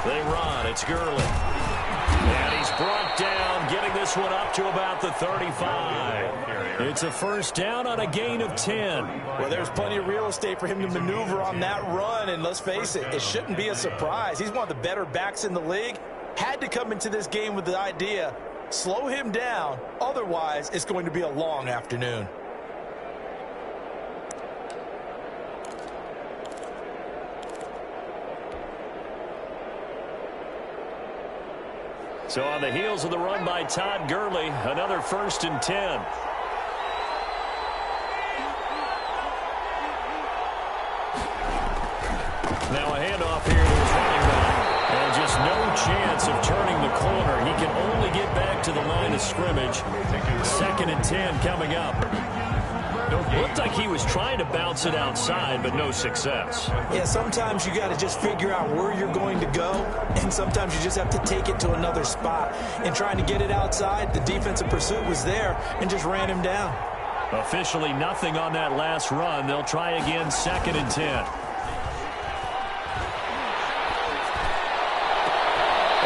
They run. It's Gurley. And he's brought down, getting this one up to about the 35. It's a first down on a gain of 10. Well, there's plenty of real estate for him to maneuver on that run. And let's face it, it shouldn't be a surprise. He's one of the better backs in the league. Had to come into this game with the idea, slow him down. Otherwise, it's going to be a long afternoon. So on the heels of the run by Todd Gurley, another 1st and 10. Now a handoff here to his running back. And just no chance of turning the corner. He can only get back to the line of scrimmage. 2nd and 10 coming up. Looked like he was trying to bounce it outside, but no success. Yeah, sometimes you got to just figure out where you're going to go, and sometimes you just have to take it to another spot. And trying to get it outside, the defensive pursuit was there and just ran him down. Officially nothing on that last run. They'll try again, 2nd and 10.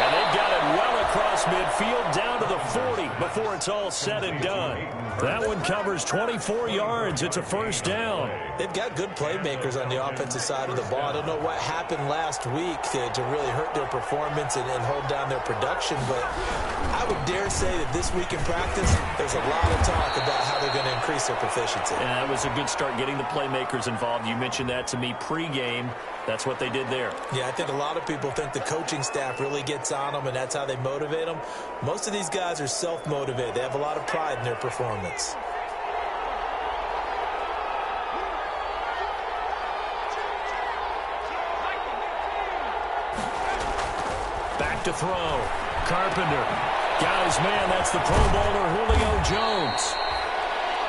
And they've got it well across midfield, down to the 40 before it's all said and done. That one covers 24 yards. It's a first down. They've got good playmakers on the offensive side of the ball. I don't know what happened last week to really hurt their performance and hold down their production, but I would dare say that this week in practice, there's a lot of talk about how they're going to increase their proficiency. Yeah, that was a good start getting the playmakers involved. You mentioned that to me pregame. That's what they did there. Yeah, I think a lot of people think the coaching staff really gets on them, and that's how they motivate them. Most of these guys are self-motivated. They have a lot of pride in their performance. Back to throw. Carpenter. Got his man. That's the Pro Bowler Julio Jones.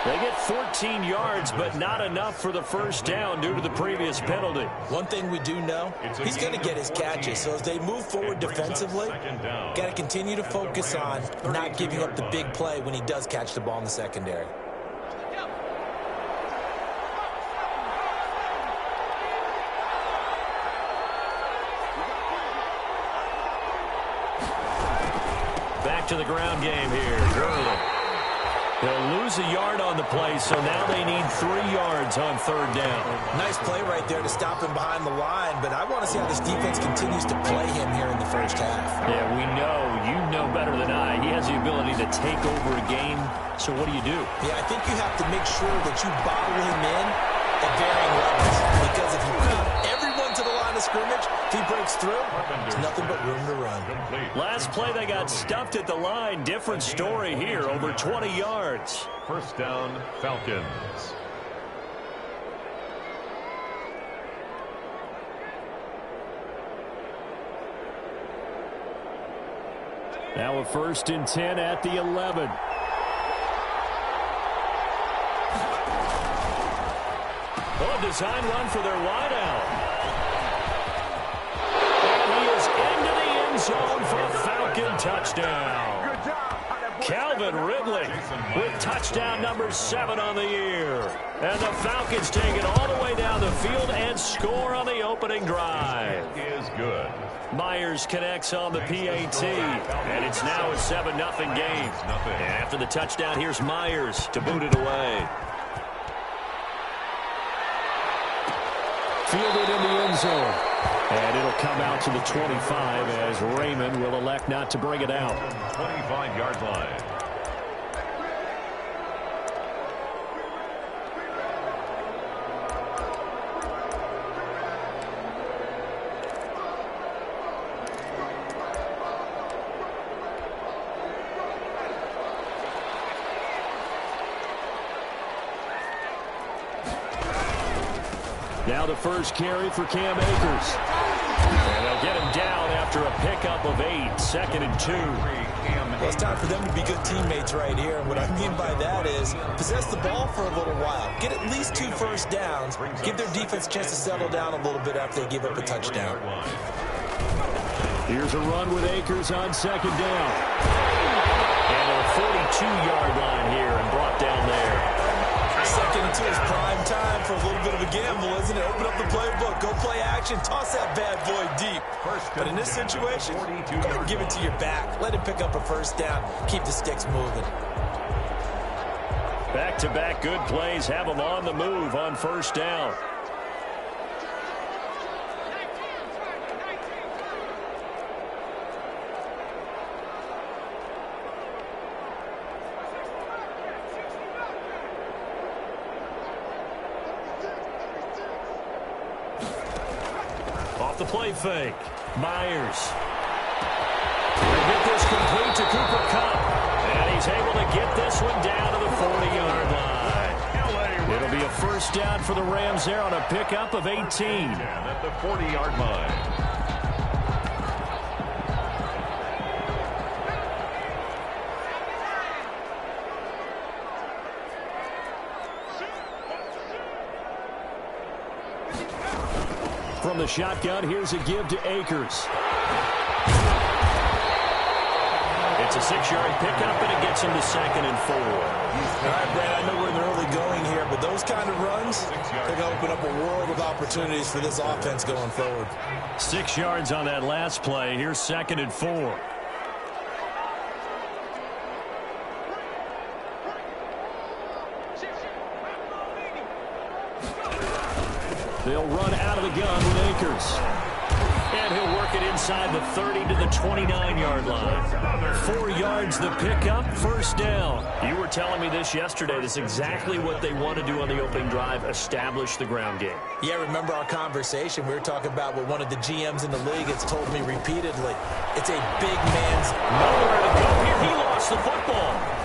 They get 14 yards, but not enough for the first down due to the previous penalty. One thing we do know, he's going to get his catches. So as they move forward defensively, got to continue to focus on not giving up the big play when he does catch the ball in the secondary. Back to the ground game here. Gurley. They'll lose a yard on the play, so now they need 3 yards on 3rd down. Nice play right there to stop him behind the line, but I want to see how this defense continues to play him here in the first half. Yeah, we know. You know better than I. He has the ability to take over a game, so what do you do? Yeah, I think you have to make sure that you bottle him in at varying levels, because if you put everyone to the line of scrimmage, if he breaks through, there's nothing but room to run. Last play, they got stuffed at the line. Different story here, over 20 yards. First down, Falcons. Now a 1st and 10 at the 11. Oh, a design run for their wideout. And he is into the end zone for a Falcon touchdown. Calvin Ridley with touchdown number 7 on the year. And the Falcons take it all the way down the field and score on the opening drive. Is good. Myers connects on the PAT, and it's now a 7-0 game. And after the touchdown, here's Myers to boot it away. Fielded in the end zone. And it'll come out to the 25 as Raymond will elect not to bring it out. 25-yard line. Now the first carry for Cam Akers. And they'll get him down after a pickup of 8, 2nd and 2. Well, it's time for them to be good teammates right here. And what I mean by that is possess the ball for a little while. Get at least 2 first downs. Give their defense a chance to settle down a little bit after they give up a touchdown. Here's a run with Akers on 2nd down. And a 42-yard line here and brought down there. 2nd and 2 is prime time for for a little bit of a gamble, isn't it? Open up the playbook, go play action, toss that bad boy deep. But in this situation, go ahead and give it to your back. Let him pick up a first down. Keep the sticks moving. Back-to-back good plays have them on the move on first down. Off the play fake. Myers. They get this complete to Cooper Kupp. And he's able to get this one down to the 40-yard line. It'll be a first down for the Rams there on a pickup of 18. At the 40-yard line. From the shotgun, here's a give to Akers. It's a 6-yard pickup, and it gets him to 2nd and 4. All right, Brad, I know we're in the early going here, but those kind of runs, they're going to open up a world of opportunities for this offense going forward. 6 yards on that last play. Here's 2nd and 4. They'll run out of the gun with Akers. And he'll work it inside the 30 to the 29-yard line. 4 yards the pickup, first down. You were telling me this yesterday. This is exactly what they want to do on the opening drive, establish the ground game. Yeah, remember our conversation. We were talking about what one of the GMs in the league has told me repeatedly. It's a big man's... Nowhere to go here. He lost the football.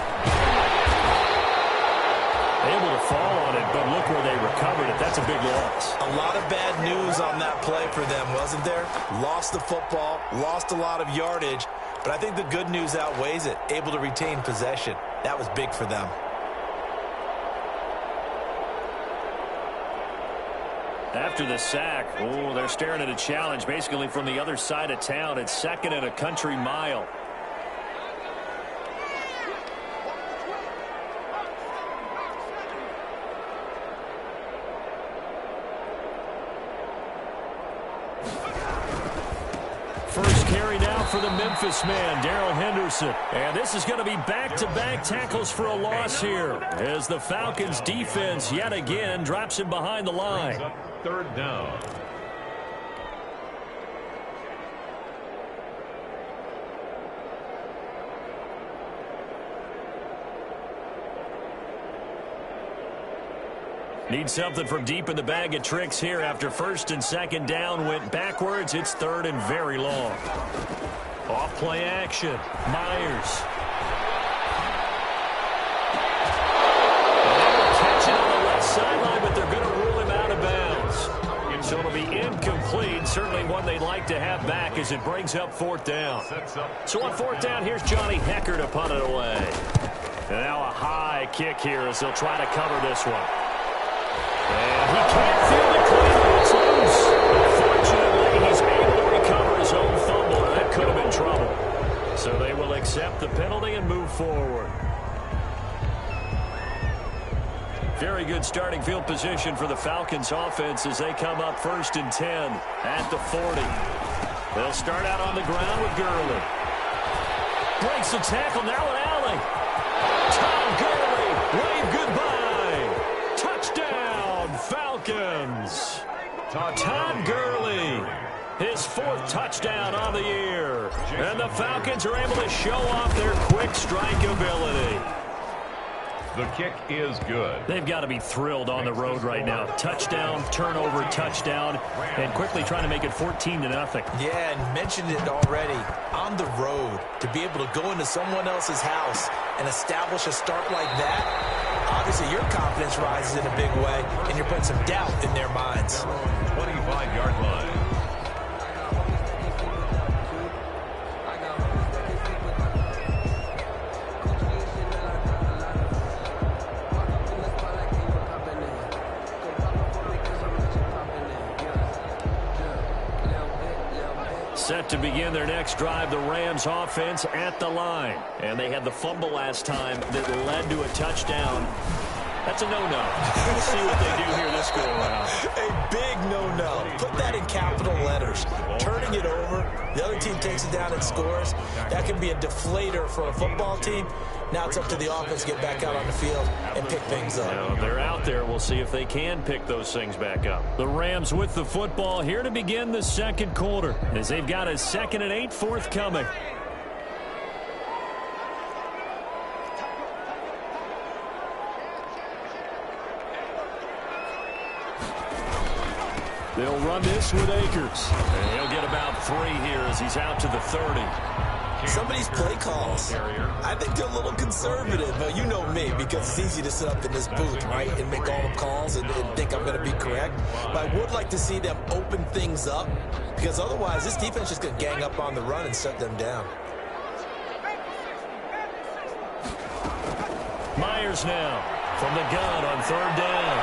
Able to fall on it, but look where they recovered it. That's a big loss. A lot of bad news on that play for them, wasn't there? Lost the football, lost a lot of yardage, but I think the good news outweighs it. Able to retain possession. That was big for them. After the sack, oh, they're staring at a challenge basically from the other side of town. It's 2nd and a country mile. First carry now for the Memphis man, Darrell Henderson. And this is going to be back-to-back tackles for a loss here as the Falcons defense yet again drops him behind the line. 3rd down. Need something from deep in the bag of tricks here after 1st and 2nd down went backwards. It's 3rd and very long. Off play action. Myers. Catch it on the left sideline, but they're going to rule him out of bounds. So it'll be incomplete. Certainly one they'd like to have back as it brings up 4th down. So on 4th down, here's Johnny Hekker to punt it away. And now a high kick here as they'll try to cover this one. And he can't feel the clean. It's loose. Fortunately, he's able to recover his own fumble, and that could have been trouble. So they will accept the penalty and move forward. Very good starting field position for the Falcons offense as they come up 1st and 10 at the 40. They'll start out on the ground with Gurley. Breaks the tackle, now an alley. Todd Gurley, wave goodbye. Touchdown, Falcons. Todd Gurley, his 4th touchdown on the year. And the Falcons are able to show off their quick strike ability. The kick is good. They've got to be thrilled on the road right now. Touchdown, turnover, touchdown, and quickly trying to make it 14-0. Yeah, and mentioned it already. On the road, to be able to go into someone else's house and establish a start like that, obviously your confidence rises in a big way, and you're putting some doubt in their minds. 25-yard line. Set to begin their next drive, the Rams offense at the line. And they had the fumble last time that led to a touchdown. That's a no-no. We'll see what they do here this go capital letters. Turning it over, the other team takes it down and scores. That can be a deflator for a football team. Now it's up to the offense to get back out on the field and pick things up. Now, they're out there. We'll see if they can pick those things back up. The Rams with the football here to begin the second quarter as they've got a 2nd and 8 forthcoming. They'll run this with Akers. And he'll get about 3 here as he's out to the 30. Some of these play calls, I think they're a little conservative. But you know me, because it's easy to sit up in this booth, right, and make all the calls and think I'm going to be correct. But I would like to see them open things up, because otherwise this defense is going to gang up on the run and shut them down. Myers now from the gun on 3rd down.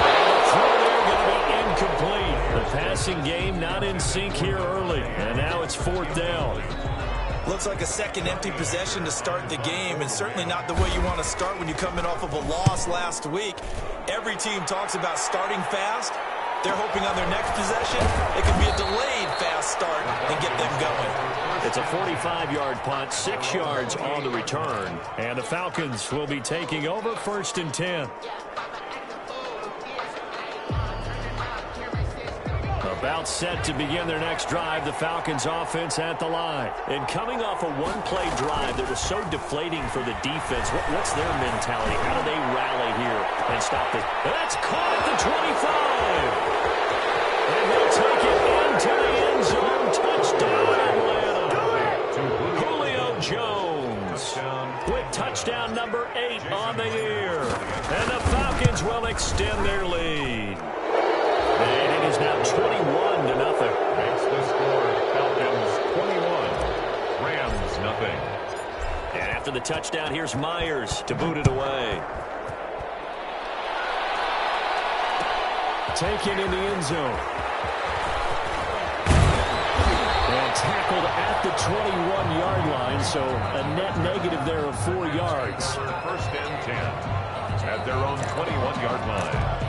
And the throw there going to be incomplete. The passing game not in sync here early. And now it's 4th down. Looks like a second empty possession to start the game, and certainly not the way you want to start when you're coming off of a loss last week. Every team talks about starting fast. They're hoping on their next possession it can be a delayed fast start and get them going. It's a 45-yard punt, 6 yards on the return. And the Falcons will be taking over 1st and 10. About set to begin their next drive, the Falcons offense at the line. And coming off a one-play drive that was so deflating for the defense, what's their mentality? How do they rally here and stop this? That's caught at the 25. And they'll take it into the end zone. Touchdown, Atlanta. Julio Jones. Quick touchdown number 8 on the year. And the Falcons will extend their lead. And it is now 21-0. Makes the score Falcons 21, Rams nothing. And after the touchdown, here's Myers to boot it away. Taken in the end zone. And tackled at the 21-yard line, so a net negative there of 4 yards. 1st and 10 at their own 21-yard line.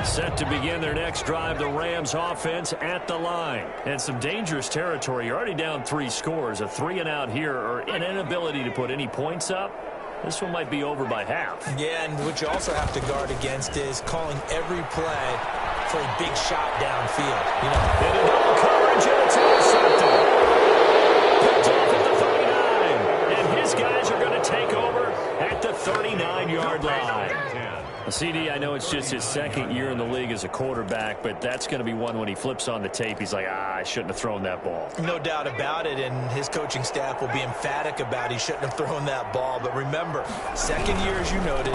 Set to begin their next drive, the Rams offense at the line. And some dangerous territory. You're already down 3 scores. A 3-and-out here or an inability to put any points up. This one might be over by half. Yeah, and what you also have to guard against is calling every play for a big shot downfield. You know, and in double coverage, and it's intercepted. Picked off at the 39. And his guys are going to take over at the 39-yard line. CD, I know it's just his 2nd year in the league as a quarterback, but that's going to be one when he flips on the tape, he's like, I shouldn't have thrown that ball. No doubt about it, and his coaching staff will be emphatic about he shouldn't have thrown that ball. But remember, 2nd year, as you noted,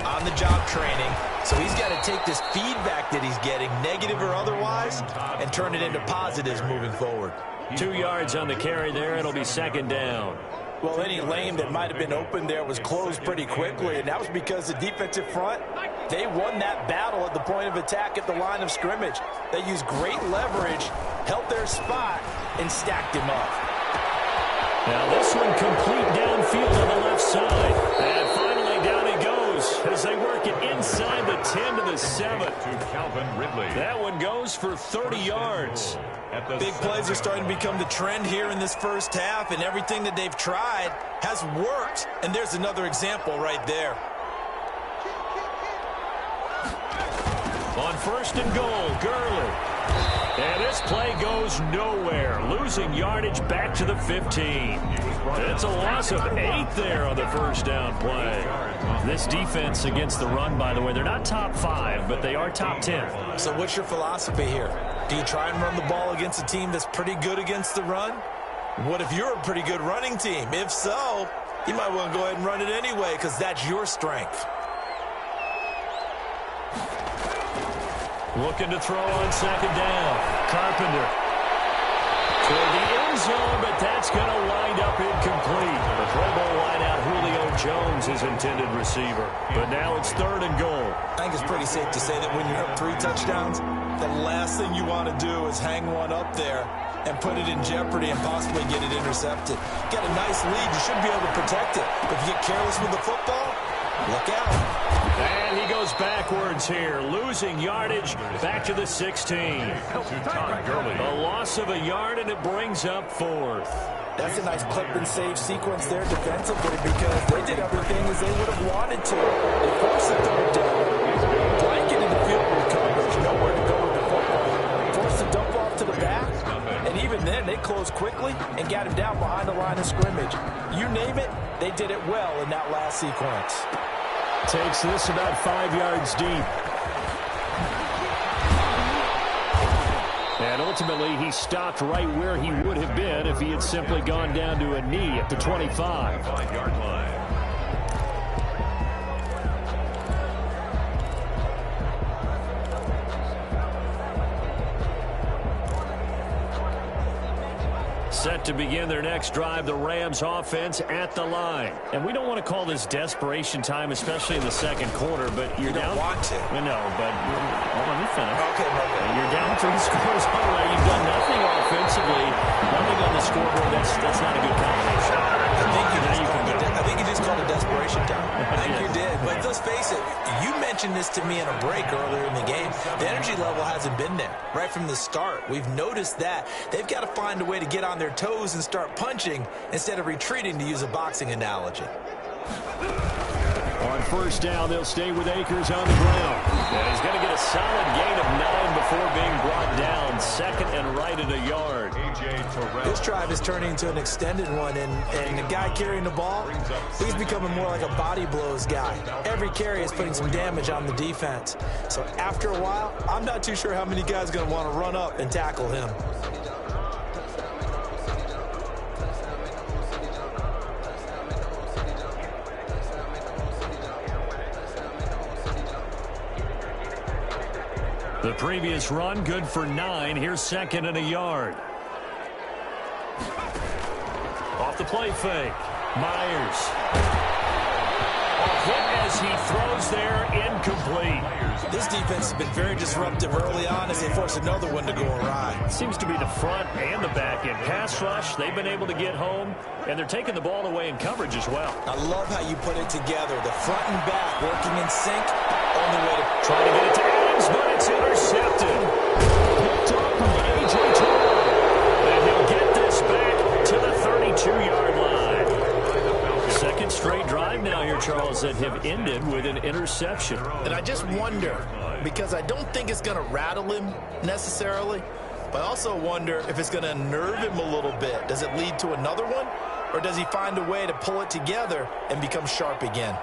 on-the-job training, so he's got to take this feedback that he's getting, negative or otherwise, and turn it into positives moving forward. 2 yards on the carry there. It'll be 2nd down. Well, any lane that might have been open there was closed pretty quickly, and that was because the defensive front, they won that battle at the point of attack at the line of scrimmage. They used great leverage, held their spot, and stacked him up. Now this one complete downfield on the left side. And finally down he goes as they work it inside the 10 to the 7. To Calvin Ridley. That one goes for 30 yards. Big plays are starting to become the trend here in this first half, and everything that they've tried has worked. And there's another example right there. On 1st and goal, Gurley. And this play goes nowhere. Losing yardage back to the 15. It's a loss of 8 there on the 1st down play. This defense against the run, by the way, they're not top 5, but they are top 10. So what's your philosophy here? Do you try and run the ball against a team that's pretty good against the run? What if you're a pretty good running team? If so, you might want to go ahead and run it anyway because that's your strength. Looking to throw on 2nd down. Carpenter toward the end zone, but that's going to wind up incomplete. The Pro Bowl wideout Julio Jones is intended receiver. But now it's 3rd and goal. I think it's pretty safe to say that when you're up 3 touchdowns, the last thing you want to do is hang one up there and put it in jeopardy and possibly get it intercepted. Get a nice lead, you should be able to protect it. But if you get careless with the football, Look out. And he goes backwards here, losing yardage back to the 16. A loss of a yard, and it brings up 4th. That's a nice clip and save sequence there defensively because they did everything as they would have wanted to. They forced the third down, blanketed the field with coverage, nowhere to go with the football. Forced the dump off to the back, and even then they closed quickly and got him down behind the line of scrimmage. You name it, they did it well in that last sequence. Takes this about 5 yards deep. And ultimately, he stopped right where he would have been if he had simply gone down to a knee at the 25. 5-yard line. Set to begin their next drive, the Rams offense at the line. And we don't want to call this desperation time, especially in the second quarter, but you're down. You don't want to. No, but let me finish. Okay. You're down 3 scores already. You've done nothing offensively. Nothing on the scoreboard. That's not a good combination. I think you just called it desperation time. I think you did. But let's face it, you mentioned this to me in a break earlier in the game. The energy level hasn't been there right from the start. We've noticed that. They've got to find a way to get on their toes and start punching instead of retreating, to use a boxing analogy. On first down, they'll stay with Akers on the ground. And he's going to get a solid gain of 9 before being brought down. Second and right at a yard. This drive is turning into an extended one, and the guy carrying the ball, he's becoming more like a body blows guy. Every carry is putting some damage on the defense. So after a while, I'm not too sure how many guys are going to want to run up and tackle him. The previous run, good for 9. Here's second and a yard. Off the play fake. Myers. Hit as he throws there, incomplete. This defense has been very disruptive early on as they force another one to go awry. Seems to be the front and the back end. Pass rush, they've been able to get home, and they're taking the ball away in coverage as well. I love how you put it together. The front and back working in sync. Only way to try to get it to Adams, but it's intercepted. Picked up by A.J. Terrell. And he'll get this back to the 32-yard line. Second straight drive now here, Charles, that have ended with an interception. And I just wonder, because I don't think it's going to rattle him necessarily, but I also wonder if it's going to unnerve him a little bit. Does it lead to another one? Or does he find a way to pull it together and become sharp again?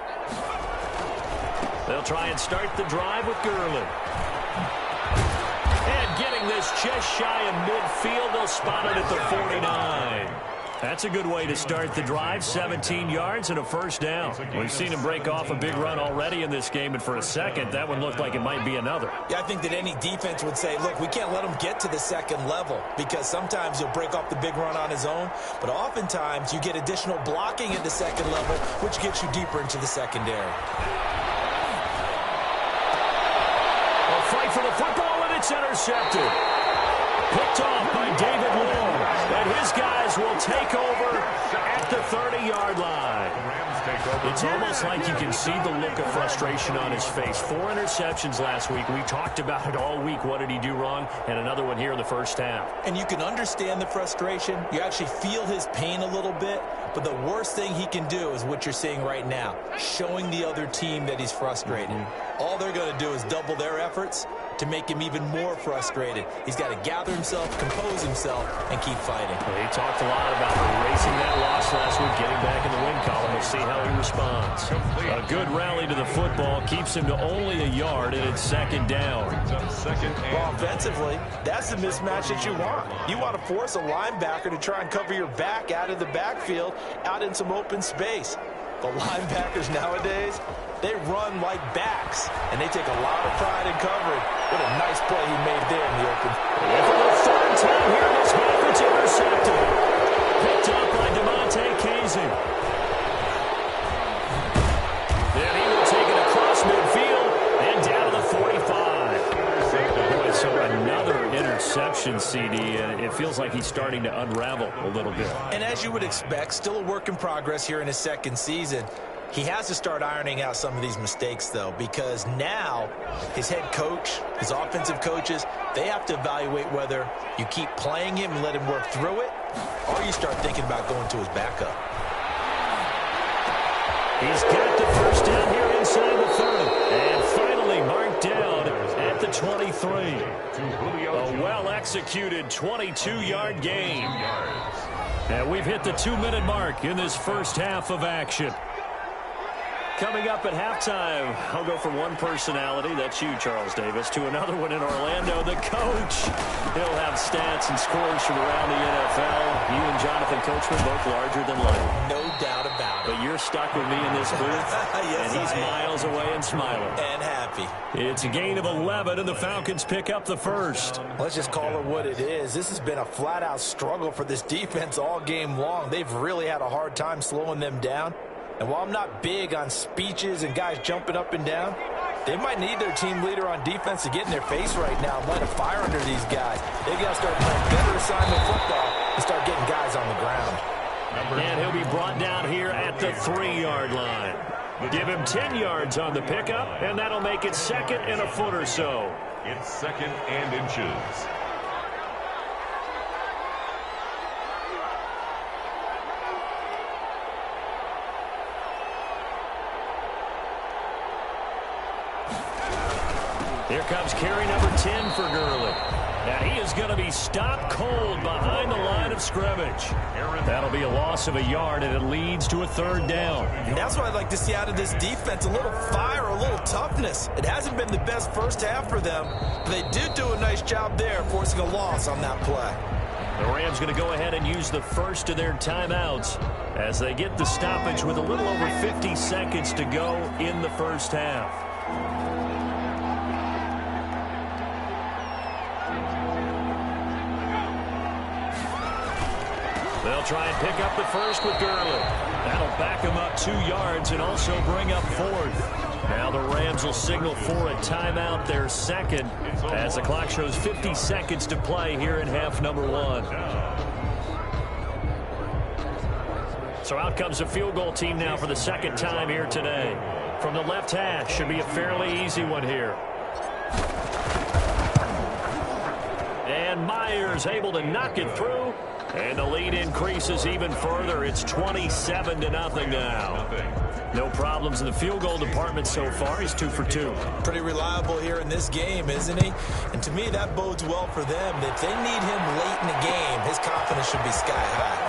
They'll try and start the drive with Gurley. And getting this just shy of midfield, they'll spot it at the 49. That's a good way to start the drive. 17 yards and a first down. We've seen him break off a big run already in this game, and for a second, that one looked like it might be another. Yeah, I think that any defense would say, look, we can't let him get to the second level because sometimes he'll break off the big run on his own, but oftentimes you get additional blocking at the second level, which gets you deeper into the secondary. A fight for the football, and it's intercepted. Picked off by David Long. And his guys will take over at the 30-yard line. It's almost like you can see the look of frustration on his face. 4 interceptions last week. We talked about it all week. What did he do wrong? And another one here in the first half. And you can understand the frustration. You actually feel his pain a little bit. But the worst thing he can do is what you're seeing right now, showing the other team that he's frustrated. All they're going to do is double their efforts to make him even more frustrated. He's got to gather himself, compose himself, and keep fighting. Well, he talked a lot about erasing that loss last week, getting back in the win column. We'll see how he responds. A good rally to the football keeps him to only a yard, and it's second down. Well, offensively, that's the mismatch that you want. You want to force a linebacker to try and cover your back out of the backfield, out in some open space. The linebackers nowadays, they run like backs, and they take a lot of pride in covering. What a nice play he made there in the open. And for the third time here, this backwards intercepted. Picked up by DeMonte Casey. Then he will take it across midfield and down to the 45. Boy, so another interception, CD. It feels like he's starting to unravel a little bit. And as you would expect, still a work in progress here in his second season. He has to start ironing out some of these mistakes, though, because now his head coach, his offensive coaches, they have to evaluate whether you keep playing him and let him work through it, or you start thinking about going to his backup. He's got the first down here inside the 30. And finally marked down at the 23. A well-executed 22-yard gain. And we've hit the 2-minute mark in this first half of action. Coming up at halftime, I'll go from one personality, that's you, Charles Davis, to another one in Orlando, the coach. He'll have stats and scores from around the NFL. You and Jonathan Coachman both larger than life. No doubt about it. But you're stuck with me in this booth, yes, and he's miles away and smiling. And happy. It's a gain of 11, and the Falcons pick up the first. Let's just call it what it is. This has been a flat-out struggle for this defense all game long. They've really had a hard time slowing them down. And while I'm not big on speeches and guys jumping up and down, they might need their team leader on defense to get in their face right now and light a fire under these guys. They've got to start playing better assignment football and start getting guys on the ground. And he'll be brought down here at the 3-yard line. Give him 10 yards on the pickup, and that'll make it second and a foot or so. It's second and inches. Here comes carry number 10 for Gurley. Now he is going to be stopped cold behind the line of scrimmage. That'll be a loss of a yard, and it leads to a 3rd down. And that's what I'd like to see out of this defense, a little fire, a little toughness. It hasn't been the best first half for them, but they did do a nice job there, forcing a loss on that play. The Rams going to go ahead and use the first of their timeouts as they get the stoppage with a little over 50 seconds to go in the first half. They'll try and pick up the first with Gurley. That'll back him up 2 yards and also bring up 4th. Now the Rams will signal for a timeout, their second, as the clock shows 50 seconds to play here in half number 1. So out comes the field goal team now for the second time here today. From the left hash, should be a fairly easy one here. And Myers able to knock it through. And the lead increases even further. It's 27-0 now. No problems in the field goal department so far. He's 2 for 2. Pretty reliable here in this game, isn't he? And to me, that bodes well for them. If they need him late in the game, his confidence should be sky high.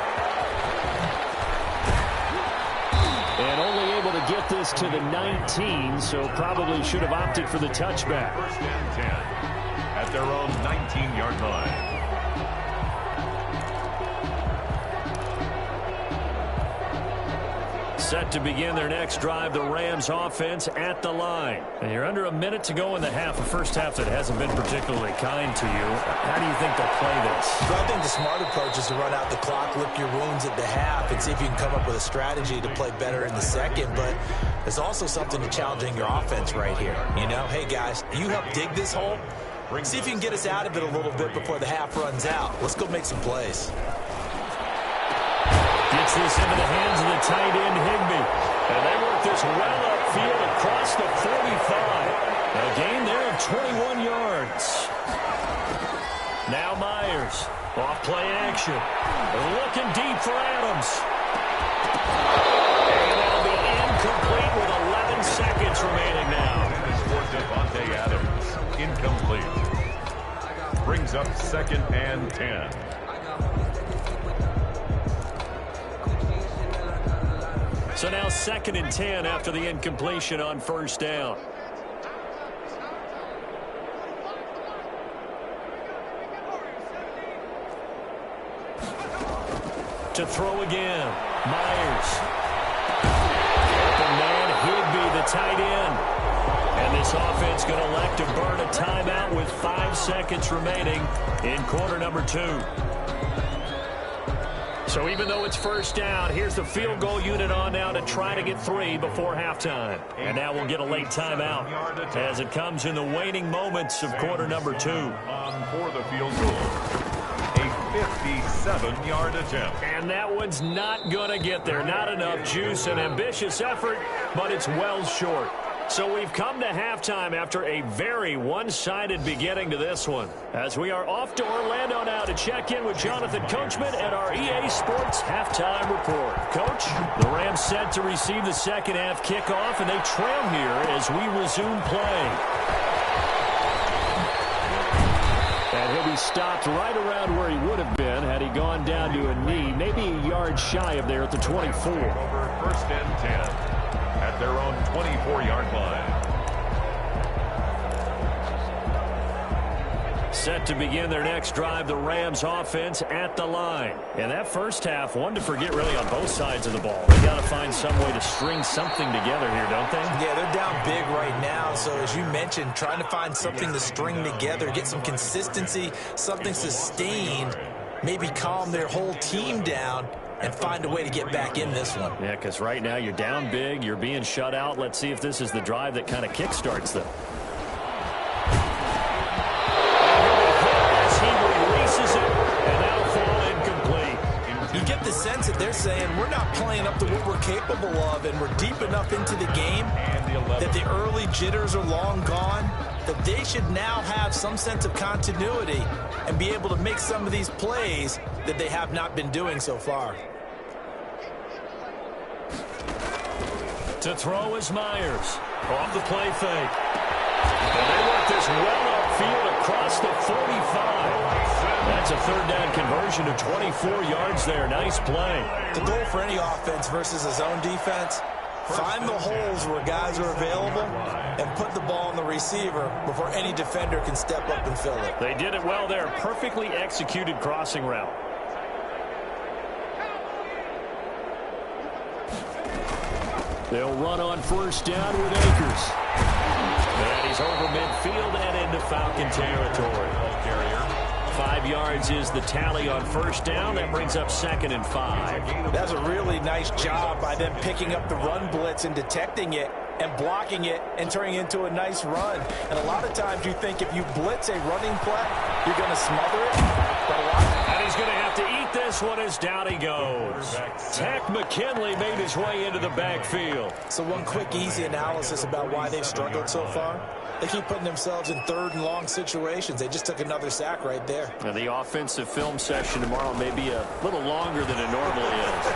And only able to get this to the 19, so probably should have opted for the touchback. First and 10 at their own 19-yard line. Set to begin their next drive, the Rams offense at the line. And you're under a minute to go in the half, a first half that hasn't been particularly kind to you. How do you think they'll play this? Well, I think the smart approach is to run out the clock, lick your wounds at the half, and see if you can come up with a strategy to play better in the second. But there's also something to challenging your offense right here. You know, hey, guys, you help dig this hole. See if you can get us out of it a little bit before the half runs out. Let's go make some plays. Gets this into the hands of the tight end, Higbee. And they work this well upfield across the 45. A gain there of 21 yards. Now Myers. Off play action. Looking deep for Adams. And that'll be incomplete with 11 seconds remaining now. And it's for Devontae Adams. Incomplete. Brings up second and 10. So now 2nd and 10 after the incompletion on first down. To throw again. Myers. Open man, Higbee, the tight end. And this offense going to elect to burn a timeout with 5 seconds remaining in quarter number 2. So even though it's first down, here's the field goal unit on now to try to get 3 before halftime. And now we'll get a late timeout as it comes in the waning moments of quarter number 2. On for the field goal. A 57-yard attempt. And that one's not going to get there. Not enough juice. An ambitious effort, but it's well short. So we've come to halftime after a very one-sided beginning to this one. As we are off to Orlando now to check in with Jonathan Coachman at our EA Sports Halftime Report. Coach, the Rams set to receive the second half kickoff, and they trail here as we resume play. And he'll be stopped right around where he would have been had he gone down to a knee, maybe a yard shy of there at the 24. Over first and 10. At their own 24-yard line. Set to begin their next drive, the Rams offense at the line. In that first half, one to forget really on both sides of the ball. They got to find some way to string something together here, don't they? Yeah, they're down big right now. So as you mentioned, trying to find something to string together, get some consistency, something sustained, maybe calm their whole team down and find a way to get back in this one. Yeah, because right now you're down big, you're being shut out. Let's see if this is the drive that kind of kickstarts them. As he releases it, and that'll fall incomplete. You get the sense that they're saying we're not playing up to what we're capable of, and we're deep enough into the game that the early jitters are long gone, that they should now have some sense of continuity and be able to make some of these plays that they have not been doing so far. To throw is Myers. Off the play fake. And they work this well upfield across the 45. That's a third down conversion of 24 yards there. Nice play. The goal for any offense versus a zone defense, find the holes where guys are available and put the ball on the receiver before any defender can step up and fill it. They did it well there. Perfectly executed crossing route. They'll run on first down with Akers. And he's over midfield and into Falcon territory. 5 yards is the tally on first down. That brings up 2nd and 5. That's a really nice job by them picking up the run blitz and detecting it and blocking it and turning it into a nice run. And a lot of times you think if you blitz a running play, you're going to smother it. And he's going to have to eat this one as down he goes. Takk McKinley made his way into the backfield. So one quick, easy analysis about why they've struggled so far. They keep putting themselves in third and long situations. They just took another sack right there. Now the offensive film session tomorrow may be a little longer than it normally is.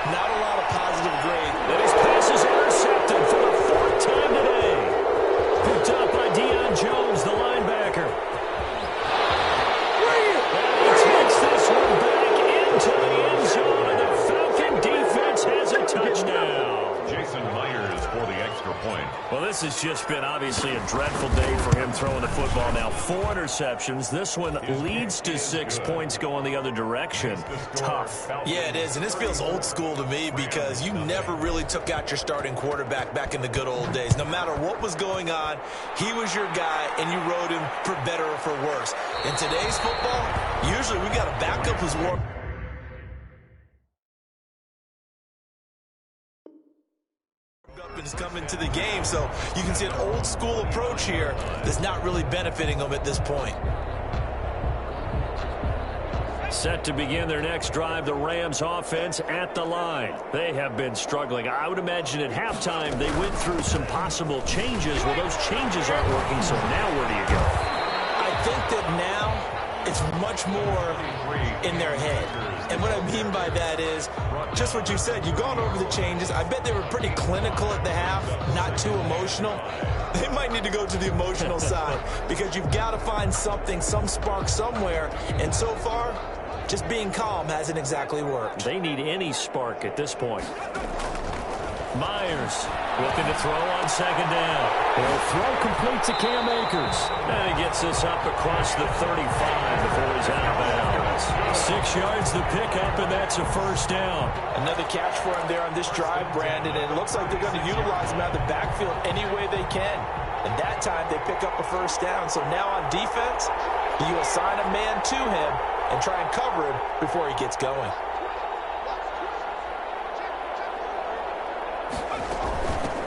Not a lot of positive grade. And his pass is intercepted for the 4th time today. Picked up by Deion Jones, the linebacker. And he takes this one back into the end zone, and the Falcon defense has a touchdown. Jason Myers for the extra point. Well, this has just been obviously a dreadful day for him throwing the football. Now 4 interceptions. This one leads to 6 points going the other direction. Tough. Yeah, it is, and this feels old school to me because you never really took out your starting quarterback back in the good old days. No matter what was going on, he was your guy, and you rode him for better or for worse. In today's football, usually we got a backup who's warm. Is coming to the game, so you can see an old school approach here that's not really benefiting them at this point. Set to begin their next drive, the Rams offense at the line. They have been struggling. I would imagine at halftime they went through some possible changes. Well, those changes aren't working, so now where do you go? I think that now it's much more in their head. And what I mean by that is just what you said. You've gone over the changes. I bet they were pretty clinical at the half, not too emotional. They might need to go to the emotional side because you've got to find something, some spark somewhere. And so far, just being calm hasn't exactly worked. They need any spark at this point. Myers looking to throw on second down. He'll throw complete to Cam Akers. And he gets this up across the 35 before he's out of bounds. 6 yards to pick up, and that's a first down. Another catch for him there on this drive, Brandon, and it looks like they're going to utilize him out of the backfield any way they can. And that time they pick up a first down. So now on defense, you assign a man to him and try and cover him before he gets going.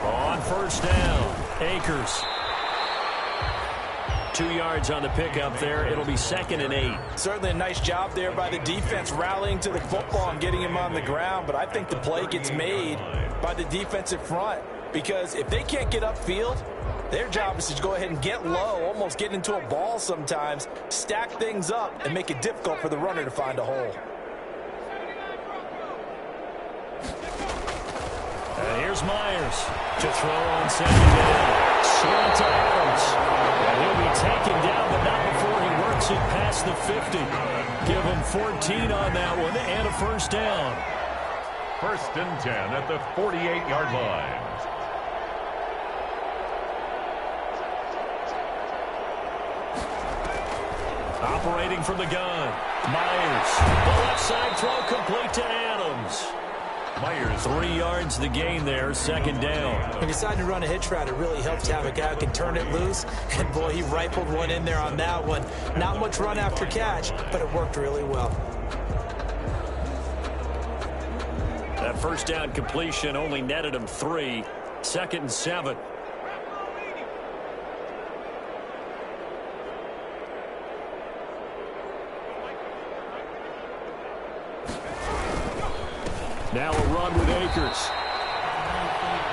On first down, Akers. 2 yards on the pickup there. It'll be 2nd and 8. Certainly a nice job there by the defense rallying to the football and getting him on the ground, but I think the play gets made by the defensive front because if they can't get upfield, their job is to go ahead and get low, almost get into a ball sometimes, stack things up, and make it difficult for the runner to find a hole. And here's Myers to throw on 2nd down. Slant to Adams. And he'll be taken down, but not before he works it past the 50. Give him 14 on that one and a 1st down. 1st and 10 at the 48-yard line. Operating from the gun. Myers. The left side throw complete to Adams. Myers 3 yards the gain there, 2nd down. When you decide to run a hitch route, it really helps to have a guy who can turn it loose. And, boy, he rifled one in there on that one. Not much run after catch, but it worked really well. That 1st down completion only netted him 3. 2nd and 7. Now a run with Akers.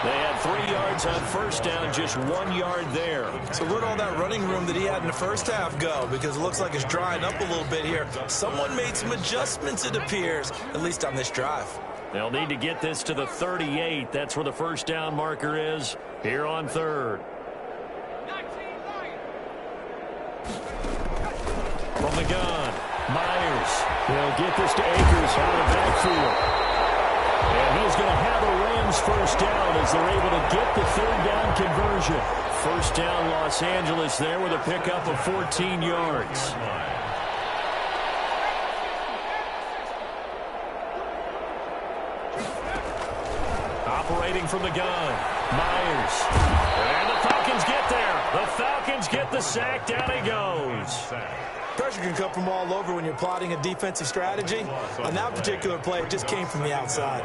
They had 3 yards on 1st down, just 1 yard there. So where'd all that running room that he had in the 1st half go? Because it looks like it's drying up a little bit here. Someone made some adjustments, it appears, at least on this drive. They'll need to get this to the 38. That's where the 1st down marker is here on 3rd. From the gun, Myers. They'll get this to Akers out of the backfield. And he's going to have a Rams 1st down as they're able to get the 3rd down conversion. 1st down Los Angeles there with a pickup of 14 yards. Operating from the gun, Myers. And the Falcons get there. The Falcons get the sack. Down he goes. Pressure can come from all over when you're plotting a defensive strategy. On that particular play, it just came from the outside.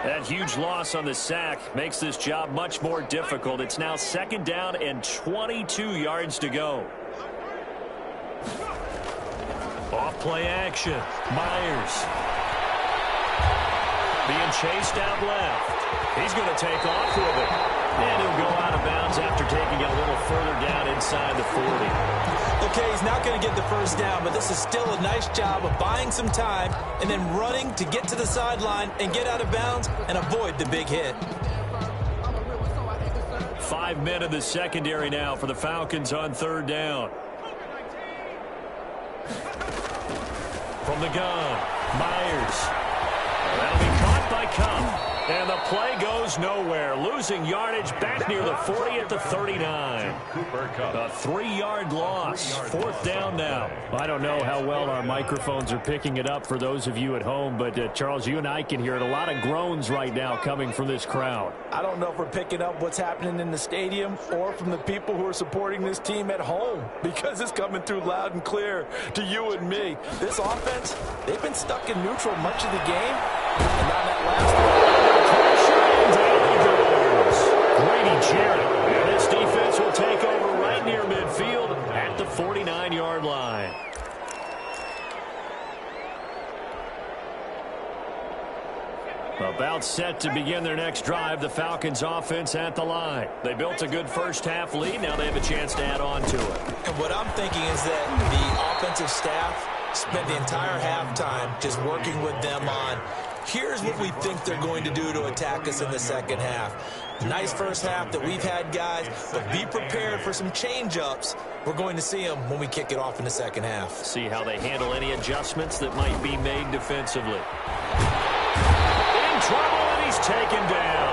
That huge loss on the sack makes this job much more difficult. It's now 2nd down and 22 yards to go. Off play action. Myers. Being chased out left. He's going to take off with it. And he'll go out of bounds after taking it a little further down inside the 40. Okay, he's not going to get the 1st down, but this is still a nice job of buying some time and then running to get to the sideline and get out of bounds and avoid the big hit. 5 men in the secondary now for the Falcons on 3rd down. From the gun, Myers. That'll be caught by Kupp. And the play goes nowhere. Losing yardage back near the 40 at the 39. A 3-yard loss. 4th down now. I don't know how well our microphones are picking it up for those of you at home, but Charles, you and I can hear it. A lot of groans right now coming from this crowd. I don't know if we're picking up what's happening in the stadium or from the people who are supporting this team at home because it's coming through loud and clear to you and me. This offense, they've been stuck in neutral much of the game. And on that last one, Grady Jarrett. And this defense will take over right near midfield at the 49-yard line. About set to begin their next drive. The Falcons offense at the line. They built a good 1st half lead. Now they have a chance to add on to it. And what I'm thinking is that the offensive staff spent the entire halftime just working with them on here's what we think they're going to do to attack us in the 2nd half. Nice 1st half that we've had, guys, but be prepared for some change-ups. We're going to see them when we kick it off in the 2nd half. See how they handle any adjustments that might be made defensively. In trouble, and he's taken down.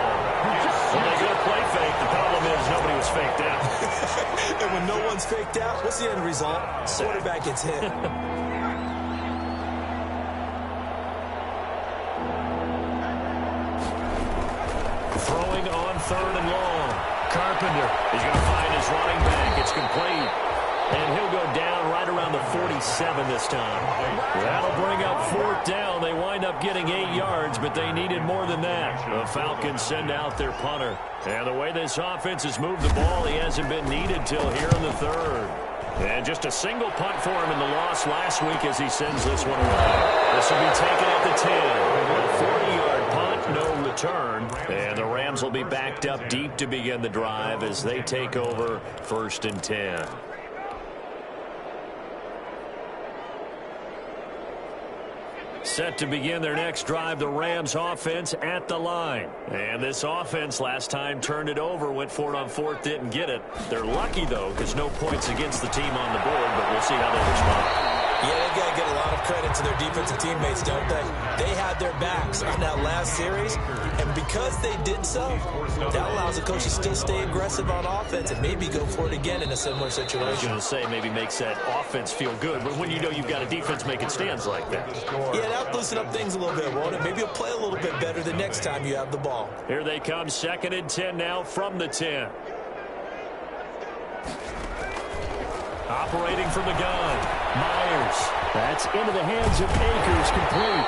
Well, they got a play fake. The problem is nobody was faked out. And when no one's faked out, what's the end result? Quarterback gets hit. Throwing on 3rd and long. Carpenter is going to find his running back. It's complete. And he'll go down right around the 47 this time. That'll bring up 4th down. They wind up getting 8 yards, but they needed more than that. The Falcons send out their punter. And the way this offense has moved the ball, he hasn't been needed till here in the 3rd. And just a single punt for him in the loss last week as he sends this one away. This will be taken at the 10. A 40-yard punt, no return. And the Rams will be backed up deep to begin the drive as they take over 1st and 10. Set to begin their next drive, the Rams offense at the line. And this offense last time turned it over, went for it on 4th, didn't get it. They're lucky, though, because no points against the team on the board, but we'll see how they respond. Yeah, they've got to get a lot of credit to their defensive teammates, don't they? They had their backs on that last series, and because they did so, that allows the coach to still stay aggressive on offense and maybe go for it again in a similar situation. I was going to say maybe makes that offense feel good, but when you know you've got a defense making stands like that. Yeah, that'll loosen up things a little bit, won't it? Maybe you'll play a little bit better the next time you have the ball. Here they come, 2nd and 10 now from the 10. Operating from the gun, Myers. That's into the hands of Akers, complete.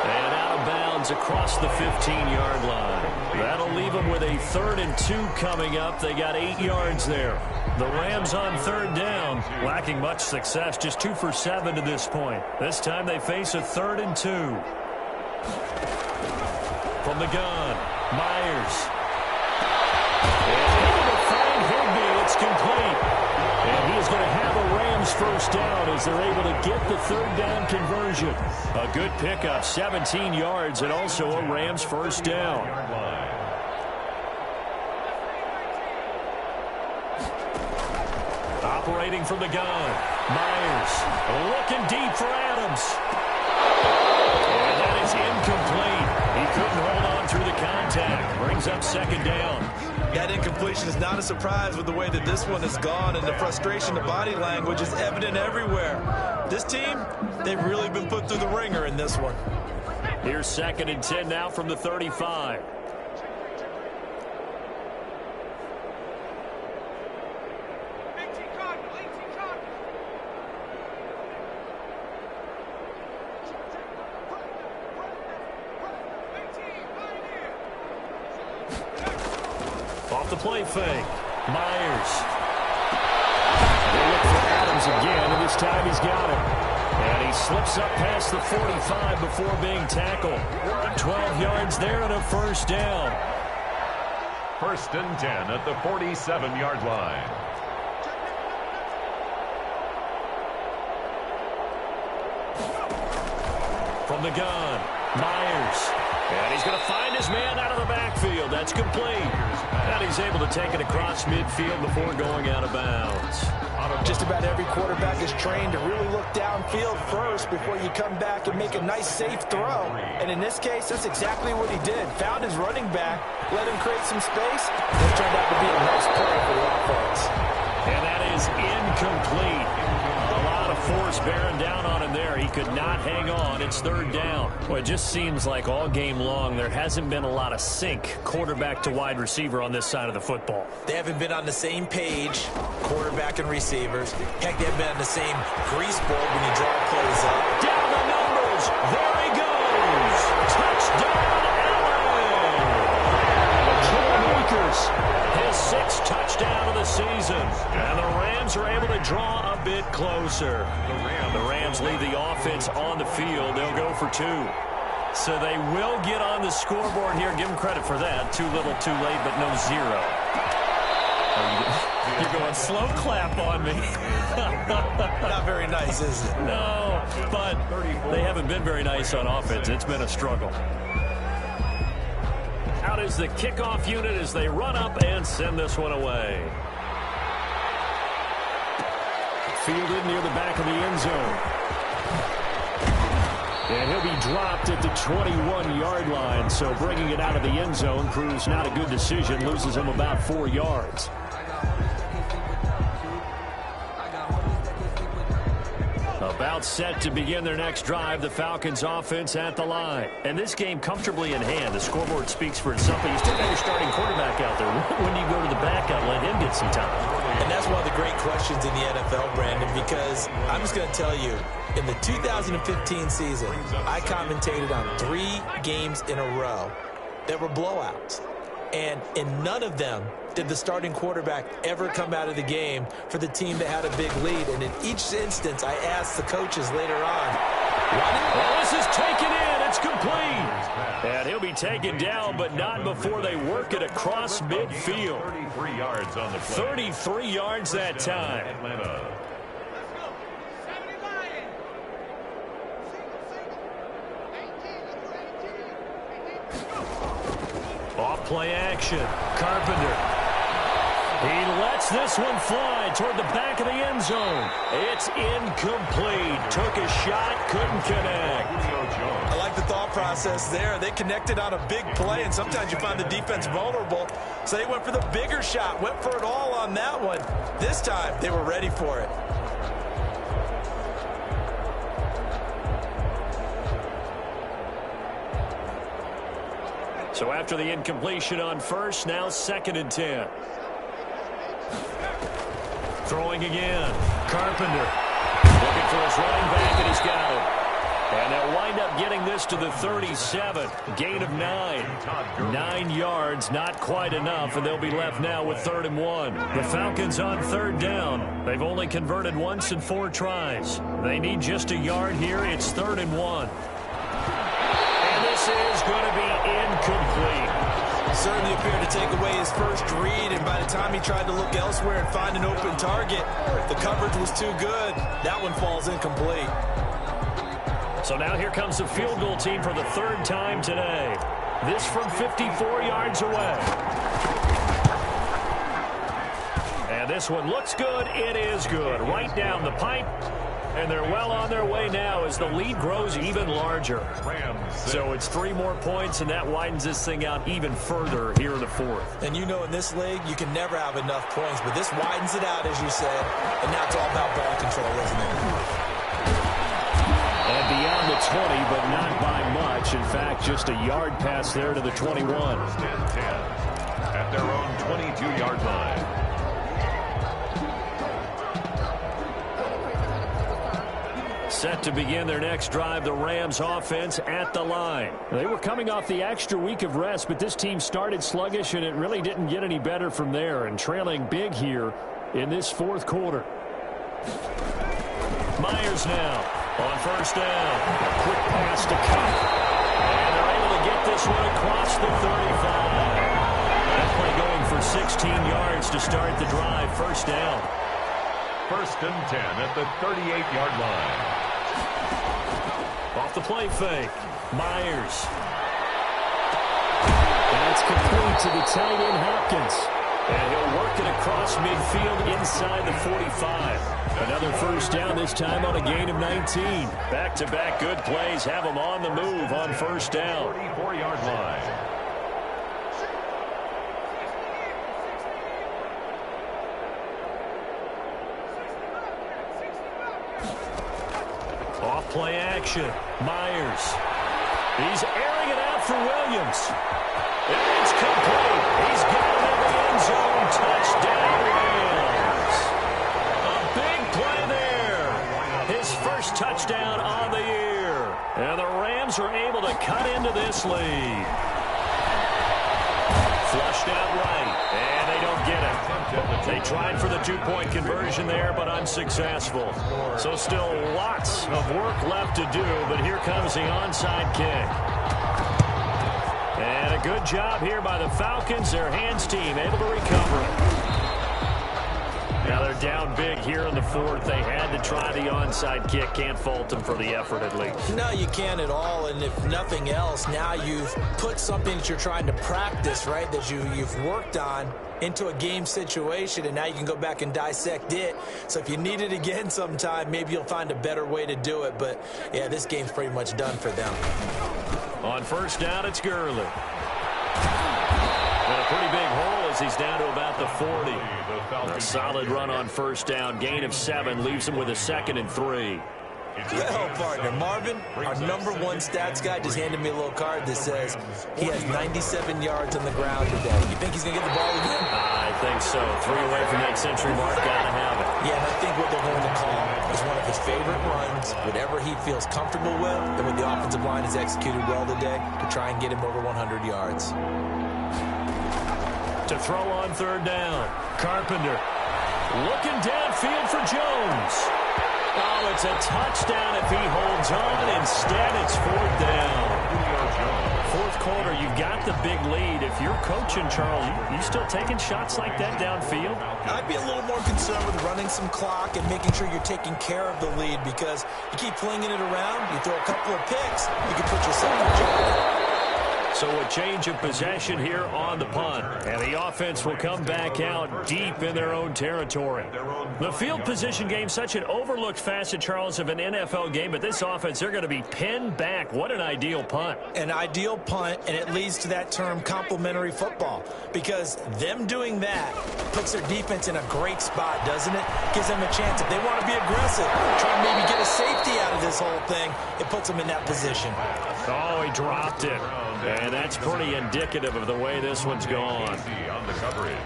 And out of bounds across the 15-yard line. That'll leave them with a 3rd and 2 coming up. They got 8 yards there. The Rams on 3rd down, lacking much success, just 2 for 7 to this point. This time they face a 3rd and 2. From the gun, Myers. And able to find Higbee. It's complete. And he is going to have a Rams 1st down as they're able to get the 3rd down conversion. A good pickup, 17 yards, and also a Rams 1st down. Operating from the gun, Myers looking deep for Adams. And that is incomplete. He couldn't hold on through the contact. Brings up 2nd down. That incompletion is not a surprise with the way that this one has gone, and the frustration, the body language is evident everywhere. This team, they've really been put through the ringer in this one. Here's 2nd and 10 now from the 35. Off the play fake. Myers. They look for Adams again, and this time he's got it. And he slips up past the 45 before being tackled. 12 yards there and a 1st down. 1st and 10 at the 47-yard line. From the gun, Myers. And he's going to find his man out of the backfield. That's complete. And he's able to take it across midfield before going out of bounds. Just about every quarterback is trained to really look downfield first before you come back and make a nice, safe throw. And in this case, that's exactly what he did. Found his running back, let him create some space, and it turned out to be a nice play for the offense. And that is incomplete. A lot of force bearing down on him there. He could not hang on. It's 3rd down. Well, it just seems like all game long there hasn't been a lot of sync quarterback to wide receiver on this side of the football. They haven't been on the same page, quarterback and receivers. Heck, they haven't been on the same grease board when you draw plays up. Down the numbers. There he goes. Touchdown, Allen. Cam Akers, his 6th touchdown of the season. And the Rams are able to draw a bit closer. The Rams leave the offense on the field. They'll go for 2. So they will get on the scoreboard here. Give them credit for that. Too little, too late, but no 0. You're going slow clap on me. Not very nice, is it? No, but they haven't been very nice on offense. It's been a struggle. Out is the kickoff unit as they run up and send this one away. Fielded near the back of the end zone. And he'll be dropped at the 21-yard line, so bringing it out of the end zone proves not a good decision, loses him about 4 yards. About set to begin their next drive, the Falcons offense at the line. And this game comfortably in hand. The scoreboard speaks for itself, but you still got your starting quarterback out there. When do you go to the backup, let him get some time? And that's one of the great questions in the NFL, Brandon, because I'm just going to tell you, in the 2015 season, I commentated on 3 games in a row that were blowouts. And in none of them did the starting quarterback ever come out of the game for the team that had a big lead. And in each instance, I asked the coaches later on, well, this is taken in. It's complete. And he'll be taken down, but not before they work it across midfield. 33 yards on the play. 33 yards that time. Atlanta. Off play action. Carpenter. He lets this one fly toward the back of the end zone. It's incomplete. Took a shot, couldn't connect. I like the thought process there. They connected on a big play, and sometimes you find the defense vulnerable. So they went for the bigger shot, went for it all on that one. This time, they were ready for it. So after the incompletion on first, now 2nd and 10. Throwing again. Carpenter looking for his running back, and he's got him. And they'll wind up getting this to the 37. Gain of 9. 9 yards, not quite enough, and they'll be left now with 3rd and 1. The Falcons on 3rd down. They've only converted once in 4 tries. They need just a yard here. It's 3rd and 1. And this is going to be incomplete. Certainly appeared to take away his first read, and by the time he tried to look elsewhere and find an open target, the coverage was too good. That one falls incomplete. So now here comes the field goal team for the 3rd time today. This from 54 yards away. And this one looks good. It is good. Right down the pipe. And they're well on their way now as the lead grows even larger. So it's 3 more points, and that widens this thing out even further here in the 4th. And you know, in this league, you can never have enough points, but this widens it out, as you said, and now it's all about ball control, isn't it? And beyond the 20, but not by much. In fact, just a yard pass there to the 21. 10 at their own 22-yard line. Set to begin their next drive, the Rams offense at the line. They were coming off the extra week of rest, but this team started sluggish, and it really didn't get any better from there, and trailing big here in this 4th quarter. Myers now on 1st down. Quick pass to Cup. And they're able to get this one across the 35. That play going for 16 yards to start the drive. 1st down. 1st and 10 at the 38-yard line. Off the play fake. Myers. That's complete to the tight end, Hopkins. And he'll work it across midfield inside the 45. Another 1st down, this time on a gain of 19. Back-to-back good plays have them on the move on 1st down. 44-yard line. Off play action. Myers. He's airing it out for Williams. And it's complete. He's got it in the end zone. Touchdown, Rams. A big play there. His first touchdown on the year. And the Rams are able to cut into this lead. Flushed out right. And they don't get it. They tried for the 2-point conversion there, but unsuccessful. So still lots of work left to do, but here comes the onside kick. And a good job here by the Falcons. Their hands team able to recover it. Now they're down big here in the 4th. They had to try the onside kick. Can't fault them for the effort at least. No, you can't at all. And if nothing else, now you've put something that you're trying to practice, right, that you've worked on into a game situation, and now you can go back and dissect it. So if you need it again sometime, maybe you'll find a better way to do it. But, yeah, this game's pretty much done for them. On 1st down, it's Gurley. And a pretty big hole as he's down to about the 40. A solid run on 1st down. Gain of 7 leaves him with a 2nd and 3. Well, partner, Marvin, our #1 stats guy just handed me a little card that says he has 97 yards on the ground today. You think he's going to get the ball again? I think so. 3 away from that century mark. Got to have it. Yeah, and I think what they're going to call is one of his favorite runs, whatever he feels comfortable with, and what the offensive line has executed well today to try and get him over 100 yards. To throw on third down. Carpenter looking downfield for Jones. Oh, it's a touchdown if he holds on. Instead, it's fourth down. Fourth quarter, you've got the big lead. If you're coaching, Charles, you still taking shots like that downfield? I'd be a little more concerned with running some clock and making sure you're taking care of the lead, because you keep flinging it around, you throw a couple of picks, you can put yourself in trouble. So a change of possession here on the punt. And the offense will come back out deep in their own territory. The field position game, such an overlooked facet, Charles, of an NFL game. But this offense, they're going to be pinned back. What an ideal punt. An ideal punt, and it leads to that term complementary football. Because them doing that puts their defense in a great spot, doesn't it? Gives them a chance. If they want to be aggressive, try and maybe get a safety out of this whole thing, it puts them in that position. Oh, he dropped it. And that's pretty indicative of the way this one's gone. On the coverage.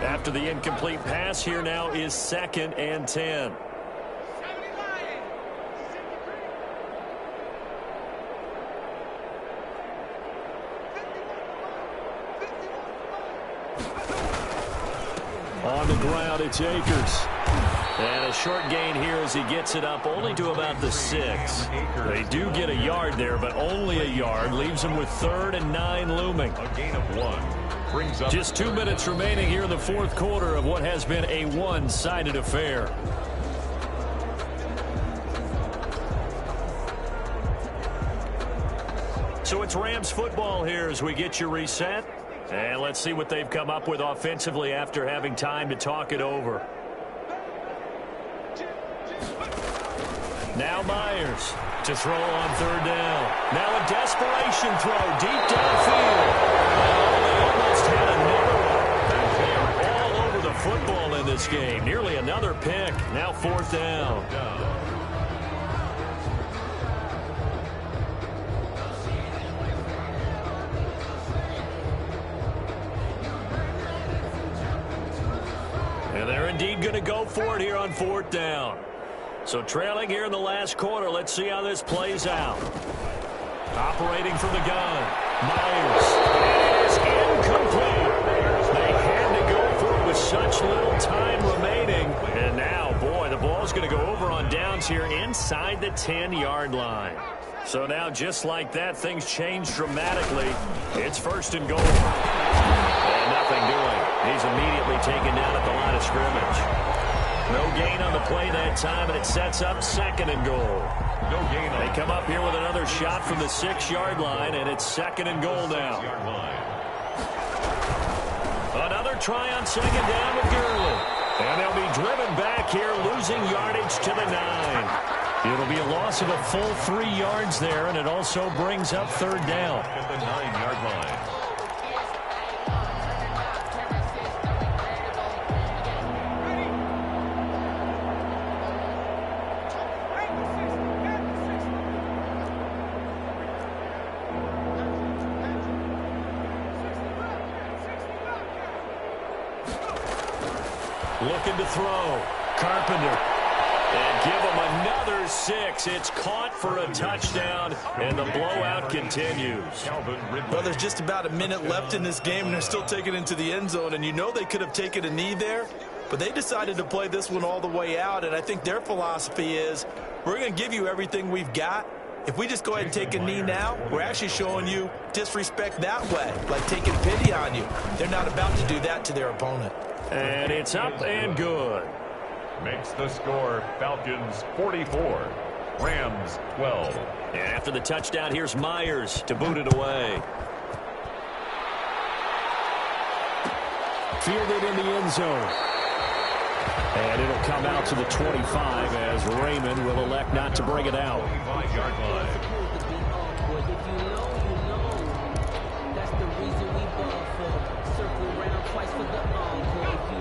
After the incomplete pass, here now is 2nd and 10. On the ground, it's Akers. And a short gain here as he gets it up only to about the 6. They do get a yard there, but only a yard. Leaves them with 3rd and 9 looming. A gain of 1. Brings up just 2 minutes remaining here in the fourth quarter of what has been a one-sided affair. So it's Rams football here as we get you reset. And let's see what they've come up with offensively after having time to talk it over. Now Myers to throw on third down. Now a desperation throw deep downfield. Oh, they almost had another one. They are all over the football in this game. Nearly another pick. Now fourth down. And they're indeed going to go for it here on fourth down. So trailing here in the last quarter. Let's see how this plays out. Operating from the gun. Myers. It is incomplete. They had to go for it with such little time remaining. And now, boy, the ball's going to go over on downs here inside the 10-yard line. So now, just like that, things change dramatically. It's 1st and goal. And nothing doing. He's immediately taken down at the line of scrimmage. No gain on the play that time, and it sets up 2nd and goal. No gain. They come up here with another shot from the 6-yard line, and it's 2nd and goal now. Another try on 2nd down with Gurley. And they'll be driven back here, losing yardage to the 9. It'll be a loss of a full 3 yards there, and it also brings up 3rd down. At the 9-yard line. Looking to throw. Carpenter. And give him another 6. It's caught for a touchdown, and the blowout continues. Well, there's just about a minute left in this game, and they're still taking it into the end zone. And you know they could have taken a knee there, but they decided to play this one all the way out. And I think their philosophy is, we're going to give you everything we've got. If we just go ahead and take a knee now, we're actually showing you disrespect that way, like taking pity on you. They're not about to do that to their opponent. And it's up and good. Makes the score Falcons 44, Rams 12. And after the touchdown, here's Myers to boot it away. Fielded in the end zone. And it'll come out to the 25 as Raymond will elect not to bring it out. 25-yard line.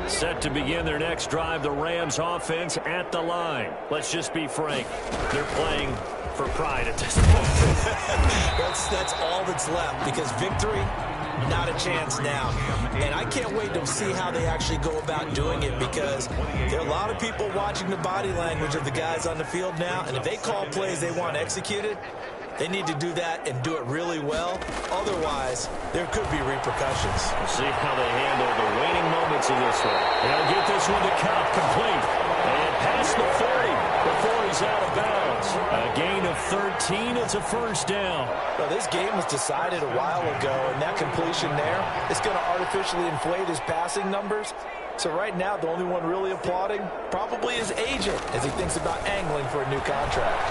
Set to begin their next drive, the Rams offense at the line. Let's just be frank. They're playing for pride at this point. That's all that's left, because victory, not a chance now. And I can't wait to see how they actually go about doing it, because there are a lot of people watching the body language of the guys on the field now, and if they call plays they want executed, They need to do that and do it really well. Otherwise, there could be repercussions. We'll see how they handle the waning moments of this one. They'll get this one to Kupp, complete. And past the 40 before he's out of bounds. A gain of 13. It's a first down. Well, this game was decided a while ago, and that completion there is going to artificially inflate his passing numbers. So right now, the only one really applauding probably his agent as he thinks about angling for a new contract.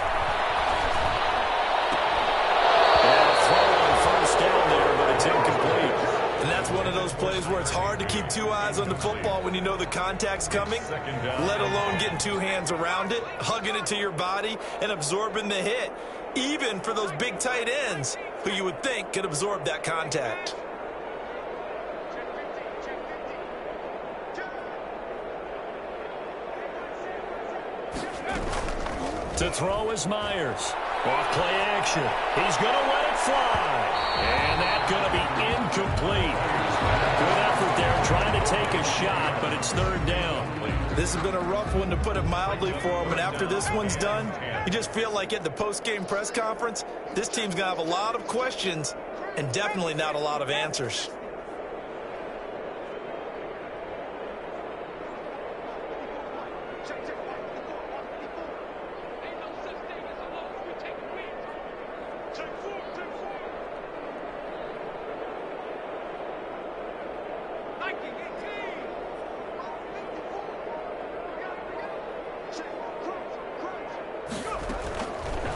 And a throw on first down there, but it's incomplete. And that's one of those plays where it's hard to keep two eyes on the football when you know the contact's coming, let alone getting two hands around it, hugging it to your body, and absorbing the hit, even for those big tight ends who you would think could absorb that contact. To throw is Myers. Off play action. He's going to let it fly. And that's going to be incomplete. Good effort there trying to take a shot, but it's third down. This has been a rough one, to put it mildly, for him. And after this one's done, you just feel like at the post-game press conference, this team's going to have a lot of questions and definitely not a lot of answers.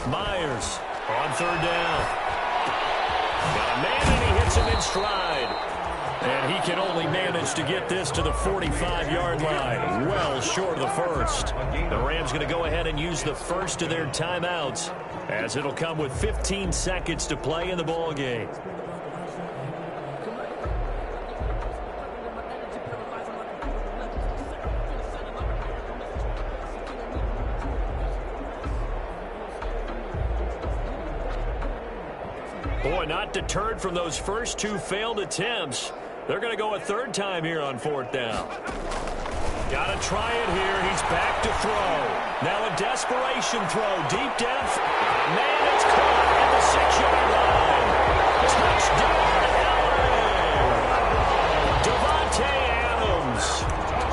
Myers on third down. Got a man, and he hits him in stride. And he can only manage to get this to the 45-yard line. Well short of the first. The Rams going to go ahead and use the first of their timeouts, as it'll come with 15 seconds to play in the ball game. Boy, not deterred from those first two failed attempts. They're going to go a third time here on fourth down. Got to try it here. He's back to throw. Now a desperation throw. Deep depth. Man, it's caught at the 6-yard line. Touchdown, LA. Devontae Adams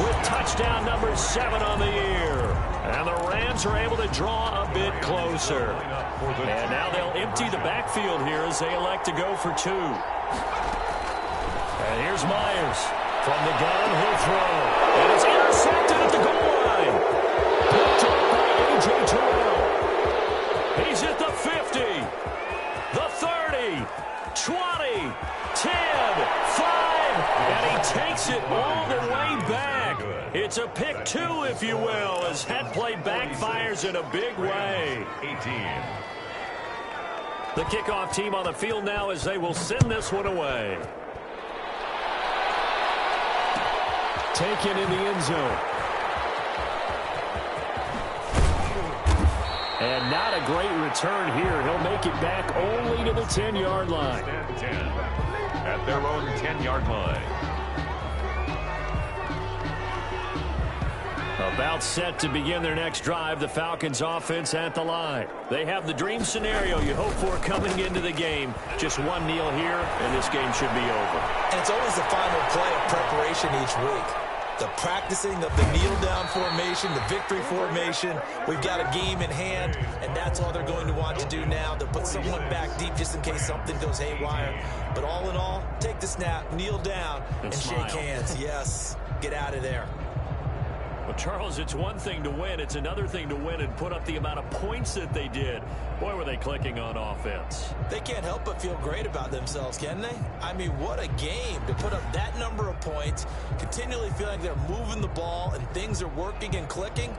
with touchdown number 7 on the year. And the Rams are able to draw a bit closer. And now they'll empty the backfield here as they elect to go for 2. And here's Myers. From the gun, he'll throw. And it's intercepted at the goal line. Picked up by A.J. Terrell. He's at the 50, the 30, 20, 10, 5, and he takes it all the way back. It's a pick 2, if you will, as that play backfires in a big way. 18. The kickoff team on the field now as they will send this one away. Taken in the end zone. And not a great return here. He'll make it back only to the 10-yard line. 10 at their own 10-yard line. About set to begin their next drive, the Falcons offense at the line. They have the dream scenario you hope for coming into the game. Just one kneel here, and this game should be over. And it's always the final play of preparation each week. The practicing of the kneel-down formation, the victory formation. We've got a game in hand, and that's all they're going to want to do now, to put someone back deep just in case something goes haywire. But all in all, take the snap, kneel down, and shake hands. Yes, get out of there. Well, Charles, it's one thing to win. It's another thing to win and put up the amount of points that they did. Boy, were they clicking on offense. They can't help but feel great about themselves, can they? I mean, what a game to put up that number of points, continually feeling they're moving the ball and things are working and clicking.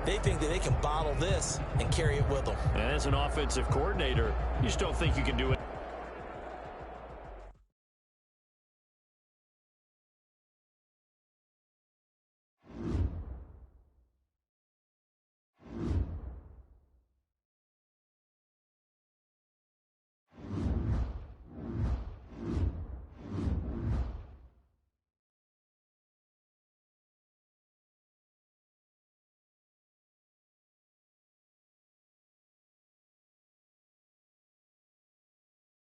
They think that they can bottle this and carry it with them. And as an offensive coordinator, you just don't think you can do